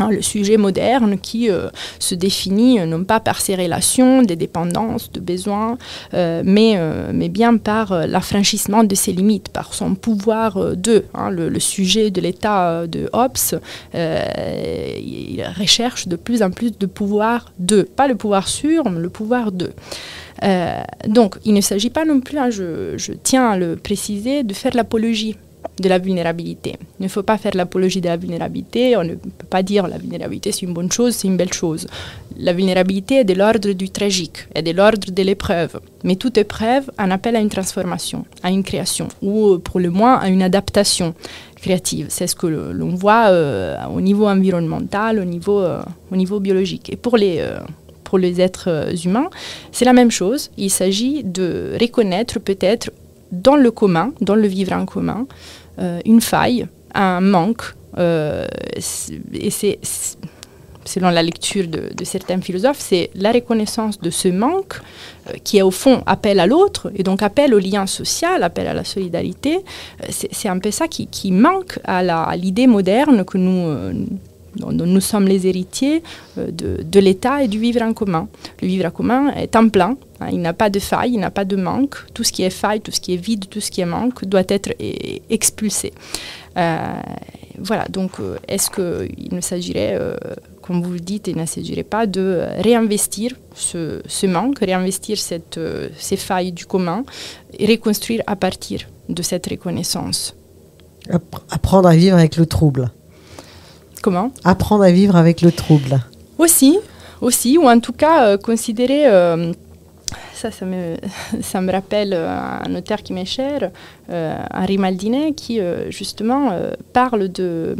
Le sujet moderne qui se définit non pas par ses relations, des dépendances, de besoins, mais bien par l'affranchissement de ses limites, par son pouvoir d'eux. Le sujet de l'état de Hobbes, il recherche de plus en plus de pouvoir d'eux. Pas le pouvoir sur, mais le pouvoir d'eux. Donc, il ne s'agit pas non plus, je tiens à le préciser, de faire l'apologie de la vulnérabilité. Il ne faut pas faire l'apologie de la vulnérabilité. On ne peut pas dire la vulnérabilité c'est une bonne chose, c'est une belle chose. La vulnérabilité est de l'ordre du tragique, est de l'ordre de l'épreuve. Mais toute épreuve en appelle à une transformation, à une création, ou pour le moins à une adaptation créative. C'est ce que l'on voit au niveau environnemental, au niveau biologique. Et pour les êtres humains, c'est la même chose. Il s'agit de reconnaître peut-être dans le commun, dans le vivre en commun, une faille, un manque, et c'est, selon la lecture de certains philosophes, c'est la reconnaissance de ce manque qui est au fond appel à l'autre, et donc appel au lien social, appel à la solidarité. C'est un peu ça qui manque à l'idée moderne que dont nous sommes les héritiers de l'État et du vivre en commun. Le vivre en commun est en plein, hein, il n'a pas de faille, il n'a pas de manque. Tout ce qui est faille, tout ce qui est vide, tout ce qui est manque doit être expulsé. Voilà, donc est-ce qu'il ne s'agirait, comme vous le dites, il ne s'agirait pas de réinvestir ce manque, réinvestir ces failles du commun et reconstruire à partir de cette reconnaissance. Apprendre à vivre avec le trouble. Comment ? Apprendre à vivre avec le trouble. Aussi, ou en tout cas considérer ça me rappelle un auteur qui m'est cher, Henri Maldinet, qui justement parle de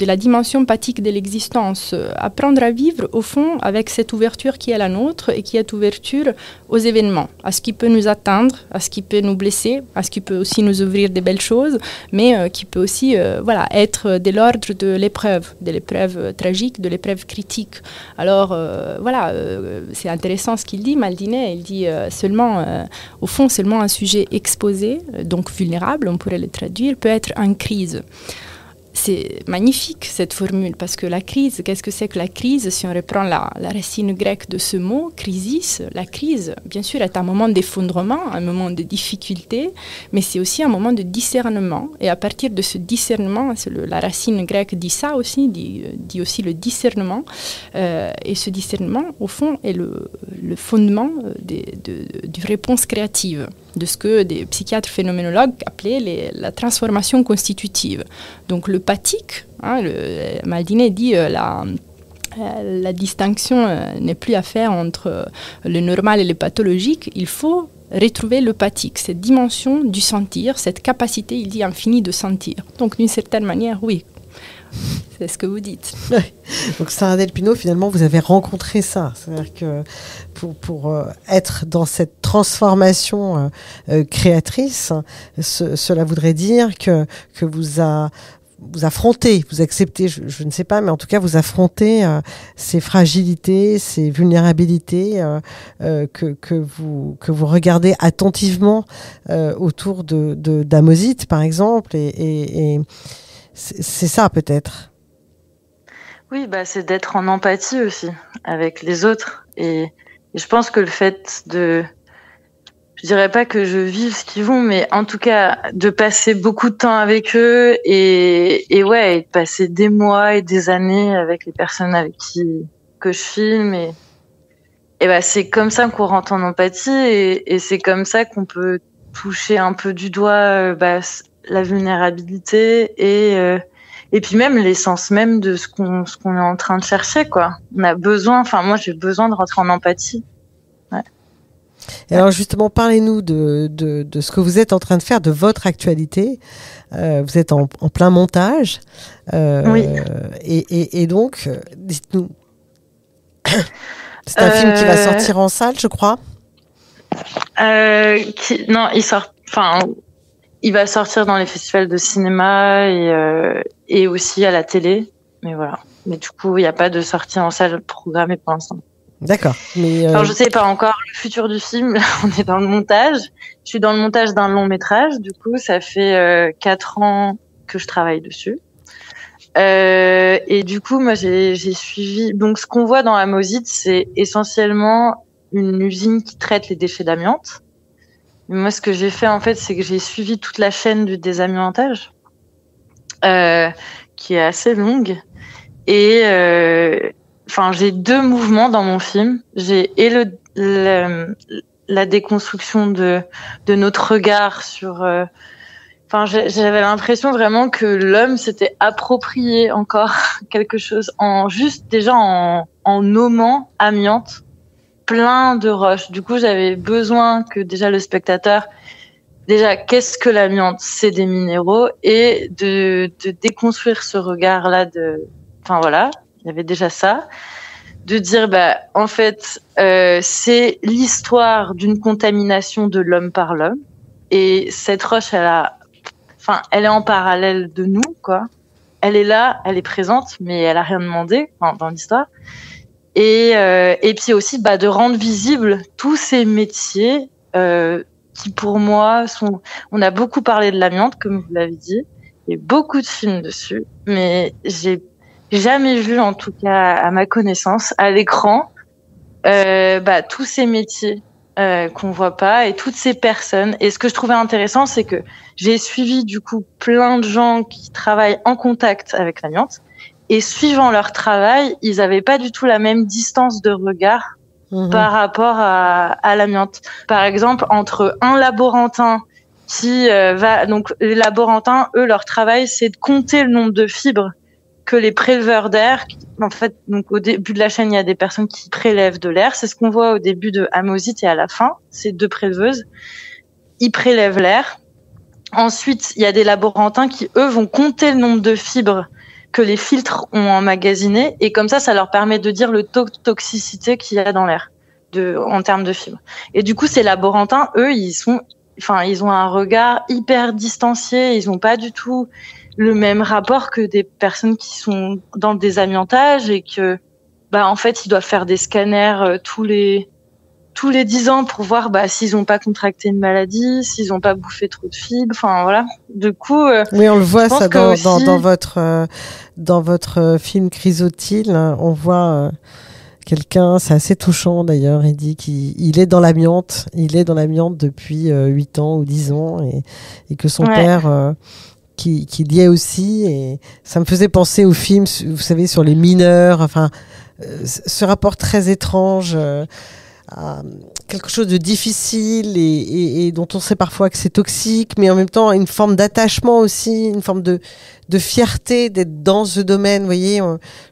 la dimension pathique de l'existence. Apprendre à vivre, au fond, avec cette ouverture qui est la nôtre et qui est ouverture aux événements, à ce qui peut nous atteindre, à ce qui peut nous blesser, à ce qui peut aussi nous ouvrir des belles choses, mais qui peut aussi être de l'ordre de l'épreuve tragique, de l'épreuve critique. Alors, c'est intéressant ce qu'il dit, Maldinet. Il dit au fond, seulement un sujet exposé, donc vulnérable, on pourrait le traduire, peut être en crise. C'est magnifique cette formule, parce que la crise, qu'est-ce que c'est que la crise? Si on reprend la racine grecque de ce mot, crisis, la crise, bien sûr, est un moment d'effondrement, un moment de difficulté, mais c'est aussi un moment de discernement. Et à partir de ce discernement, la racine grecque dit ça aussi, dit aussi le discernement. Et ce discernement, au fond, est le fondement d'une réponse créative, de ce que des psychiatres phénoménologues appelaient la transformation constitutive. Donc le pathique, Maldinet dit la distinction n'est plus à faire entre le normal et le pathologique. Il faut retrouver le pathique, cette dimension du sentir, cette capacité, il dit, infinie de sentir. Donc d'une certaine manière, oui. C'est ce que vous dites. Ouais. Donc Sarah Del Pino, finalement, vous avez rencontré ça. C'est-à-dire que pour être dans cette transformation créatrice, cela voudrait dire que vous affrontez, vous acceptez, je ne sais pas, mais en tout cas, vous affrontez ces fragilités, ces vulnérabilités que vous regardez attentivement autour d'Amosite, par exemple, et c'est ça peut-être. Oui, c'est d'être en empathie aussi avec les autres. Et je pense que le fait je dirais pas que je vive ce qu'ils vont, mais en tout cas de passer beaucoup de temps avec eux et de passer des mois et des années avec les personnes avec que je filme et c'est comme ça qu'on rentre en empathie et c'est comme ça qu'on peut toucher un peu du doigt la vulnérabilité et puis même l'essence même de ce qu'on est en train de chercher, quoi. On a besoin, moi j'ai besoin de rentrer en empathie. Ouais. Et alors justement, parlez-nous de ce que vous êtes en train de faire, de votre actualité. Vous êtes en plein montage. Oui. Et donc, dites-nous. C'est un film qui va sortir en salle, je crois. Non, il va sortir dans les festivals de cinéma et aussi à la télé. Mais voilà. Mais du coup, il n'y a pas de sortie en salle programmée pour l'instant. D'accord. Mais je sais pas encore le futur du film. Là, on est dans le montage. Je suis dans le montage d'un long métrage. Du coup, ça fait 4 ans que je travaille dessus. Et du coup, moi, j'ai suivi. Donc, ce qu'on voit dans Amosite, c'est essentiellement une usine qui traite les déchets d'amiante. Mais moi, ce que j'ai fait, en fait, c'est que j'ai suivi toute la chaîne du désamiantage, qui est assez longue. Et j'ai 2 mouvements dans mon film. J'ai la déconstruction de notre regard sur. J'avais l'impression vraiment que l'homme s'était approprié encore quelque chose en nommant amiante. Plein de roches. Du coup, j'avais besoin que déjà le spectateur, qu'est-ce que l'amiante? C'est des minéraux et de déconstruire ce regard-là il y avait déjà ça. De dire, en fait, c'est l'histoire d'une contamination de l'homme par l'homme et cette roche, elle est en parallèle de nous, quoi. Elle est là, elle est présente, mais elle a rien demandé dans l'histoire. Et puis aussi de rendre visibles tous ces métiers qui pour moi on a beaucoup parlé de l'amiante comme vous l'avez dit, il y a beaucoup de films dessus, mais j'ai jamais vu, en tout cas à ma connaissance, à l'écran tous ces métiers qu'on voit pas et toutes ces personnes. Et ce que je trouvais intéressant, c'est que j'ai suivi du coup plein de gens qui travaillent en contact avec l'amiante. Et suivant leur travail, ils n'avaient pas du tout la même distance de regard par rapport à l'amiante. Par exemple, entre un laborantin qui donc les laborantins, eux, leur travail, c'est de compter le nombre de fibres que les préleveurs d'air, en fait, donc au début de la chaîne, il y a des personnes qui prélèvent de l'air. C'est ce qu'on voit au début de Amosit et à la fin. C'est 2 préleveuses. Ils prélèvent l'air. Ensuite, il y a des laborantins qui, eux, vont compter le nombre de fibres que les filtres ont emmagasinées. Et comme ça leur permet de dire le taux de toxicité qu'il y a dans l'air en termes de fibres. Et du coup, ces laborantins, eux, ils ont un regard hyper distancié. Ils n'ont pas du tout le même rapport que des personnes qui sont dans le désamiantage et que, en fait, ils doivent faire des scanners tous les 10 ans pour voir s'ils n'ont pas contracté une maladie, s'ils n'ont pas bouffé trop de fibres, enfin voilà. Du coup, oui, on le voit ça dans votre film Chrysotile, on voit quelqu'un, c'est assez touchant d'ailleurs, il dit qu'il est dans l'amiante, depuis 8 ans ou 10 ans et que son père qui y est aussi, et ça me faisait penser au film, vous savez, sur les mineurs, enfin ce rapport très étrange à quelque chose de difficile et dont on sait parfois que c'est toxique, mais en même temps une forme d'attachement aussi, une forme de fierté d'être dans ce domaine. Vous voyez,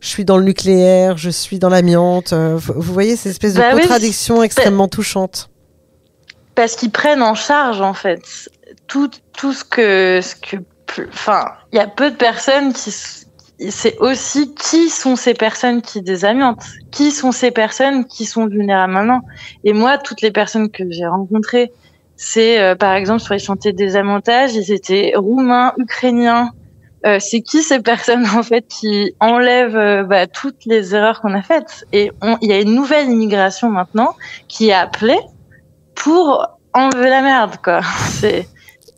je suis dans le nucléaire, je suis dans l'amiante. Vous voyez cette espèce de contradiction extrêmement touchante. Parce qu'ils prennent en charge en fait tout ce que enfin, il y a peu de personnes c'est aussi qui sont ces personnes qui désamiantent, qui sont ces personnes qui sont vulnérables maintenant. Et moi, toutes les personnes que j'ai rencontrées, c'est par exemple sur les chantiers de désamiantage, ils étaient roumains, ukrainiens. C'est qui ces personnes en fait qui enlèvent toutes les erreurs qu'on a faites. Et il y a une nouvelle immigration maintenant qui est appelée pour enlever la merde, quoi.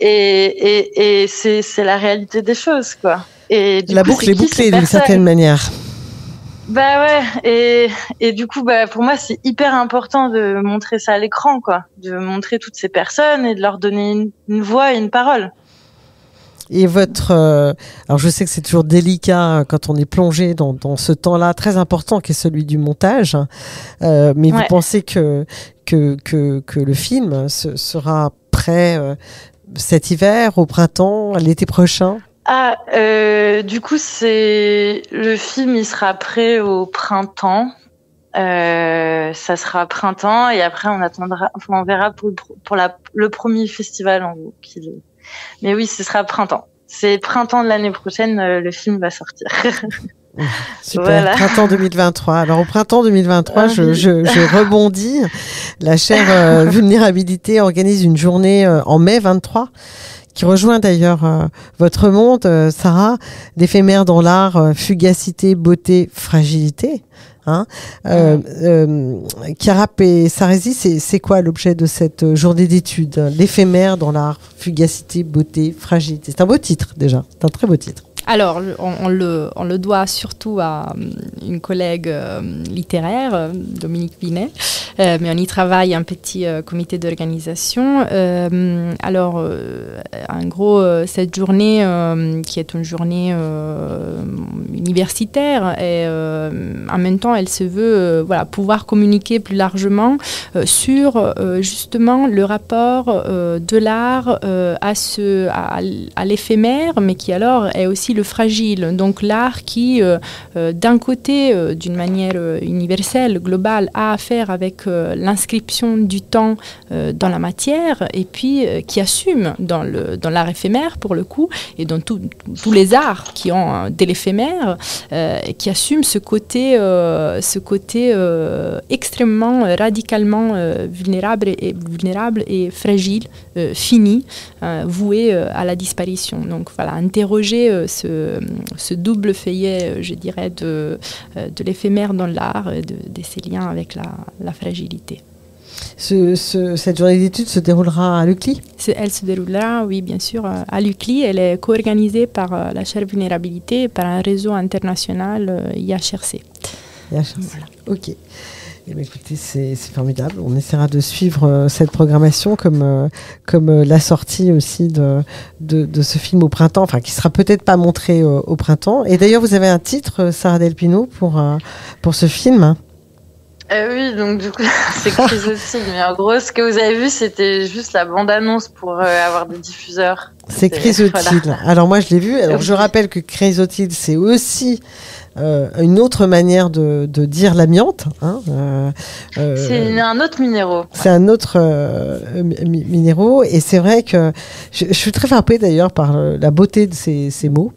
Et c'est la réalité des choses, quoi. Et du la coup, boucle est bouclée d'une certaine manière. Et du coup, pour moi, c'est hyper important de montrer ça à l'écran, quoi. De montrer toutes ces personnes et de leur donner une voix et une parole. Et alors je sais que c'est toujours délicat quand on est plongé dans ce temps-là très important qui est celui du montage, mais vous pensez que le film sera prêt cet hiver, au printemps, l'été prochain? Du coup, le film, il sera prêt au printemps. Ça sera printemps et après on verra pour le premier festival en gros. Mais oui, ce sera printemps. C'est printemps de l'année prochaine, le film va sortir. Super, voilà. Printemps 2023. Alors au printemps 2023, je rebondis. La chaire Vulnérabilité organise une journée en mai 23 qui rejoint d'ailleurs votre monde, Sarah, d'éphémère dans l'art, fugacité, beauté, fragilité. Chiarap et Saresi, c'est quoi l'objet de cette journée d'études? L'éphémère dans l'art, fugacité, beauté, fragilité. C'est un beau titre déjà, c'est un très beau titre. Alors, on le doit surtout à une collègue littéraire, Dominique Binet, mais on y travaille un petit comité d'organisation. Alors, en gros, cette journée, qui est une journée universitaire, et en même temps, elle se veut pouvoir communiquer plus largement sur justement le rapport de l'art à l'éphémère, mais qui alors est aussi le fragile. Donc l'art qui, d'un côté, d'une manière universelle, globale, a à faire avec l'inscription du temps dans la matière, et puis qui assume dans l'art éphémère, pour le coup, et dans tous les arts qui ont de l'éphémère, qui assume ce côté extrêmement, radicalement vulnérable et fragile, fini, voué à la disparition. Donc voilà, interroger ce double feuillet, je dirais, de l'éphémère dans l'art, de ses liens avec la fragilité. Cette journée d'études se déroulera à l'UCLI ? Elle se déroulera, oui, bien sûr, à l'UCLI. Elle est co-organisée par la chaire Vulnérabilité et par un réseau international, IHRC. Voilà. Ok. Eh bien, écoutez, c'est formidable. On essaiera de suivre cette programmation comme la sortie aussi de ce film au printemps, enfin qui sera peut-être pas montré au printemps. Et d'ailleurs, vous avez un titre, Sarah Del Pino, pour ce film. Oui, donc du coup, c'est Chrysotile. Mais en gros, ce que vous avez vu, c'était juste la bande-annonce pour avoir des diffuseurs. C'est Chrysotile. Voilà. Alors moi, je l'ai vu. Alors je rappelle que Chrysotile, c'est aussi une autre manière de dire l'amiante. Hein, c'est un autre minéraux. C'est un autre minéraux. Et c'est vrai que je suis très frappée d'ailleurs par la beauté de ces mots.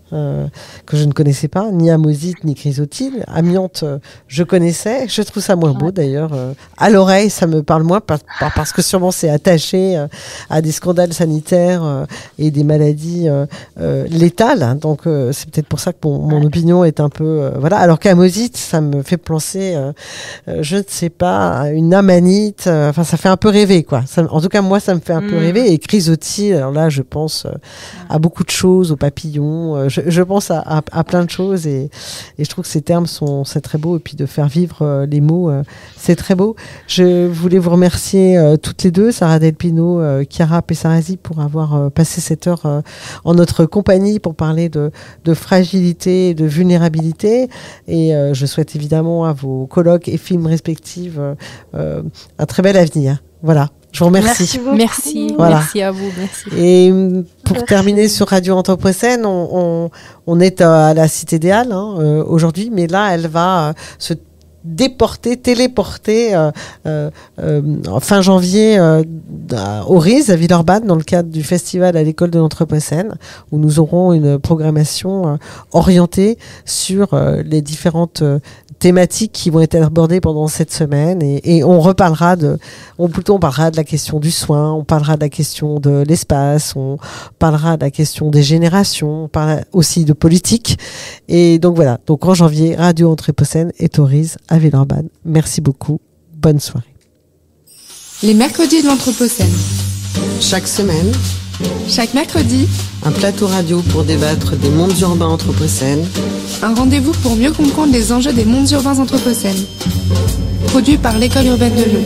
Que je ne connaissais pas, ni amosite ni chrysotile. Amiante, je connaissais. Je trouve ça moins beau d'ailleurs. À l'oreille, ça me parle moins parce que sûrement c'est attaché à des scandales sanitaires et des maladies létales. Hein, donc c'est peut-être pour ça que mon opinion est un peu voilà. Alors qu'amosite, ça me fait penser, je ne sais pas, une amanite. Enfin, ça fait un peu rêver quoi. En tout cas, moi, ça me fait un peu rêver. Et chrysotile, alors là, je pense à beaucoup de choses, aux papillons. Je pense à plein de choses et je trouve que ces termes c'est très beau et puis de faire vivre les mots, c'est très beau. Je voulais vous remercier toutes les deux, Sarah Del Pino, Chiara Pessarasi, pour avoir passé cette heure en notre compagnie pour parler de fragilité et de vulnérabilité. Et je souhaite évidemment à vos colloques et films respectifs un très bel avenir. Voilà. Je vous remercie. Merci, voilà. Merci à vous. Merci. Et pour terminer sur Radio Anthropocène, on est à la Cité des Halles aujourd'hui, mais là, elle va se téléporter fin janvier au RIS à Villeurbanne dans le cadre du festival à l'école de l'Anthropocène où nous aurons une programmation orientée sur les différentes thématiques qui vont être abordées pendant cette semaine et on parlera de la question du soin, on parlera de la question de l'espace, on parlera de la question des générations, on parlera aussi de politique et donc voilà, donc en janvier Radio Anthropocène est au RIS à Villeurbanne. Merci beaucoup, bonne soirée. Les mercredis de l'Anthropocène. Chaque semaine, chaque mercredi, un plateau radio pour débattre des mondes urbains anthropocènes. Un rendez-vous pour mieux comprendre les enjeux des mondes urbains anthropocènes. Produit par l'École urbaine de Lyon.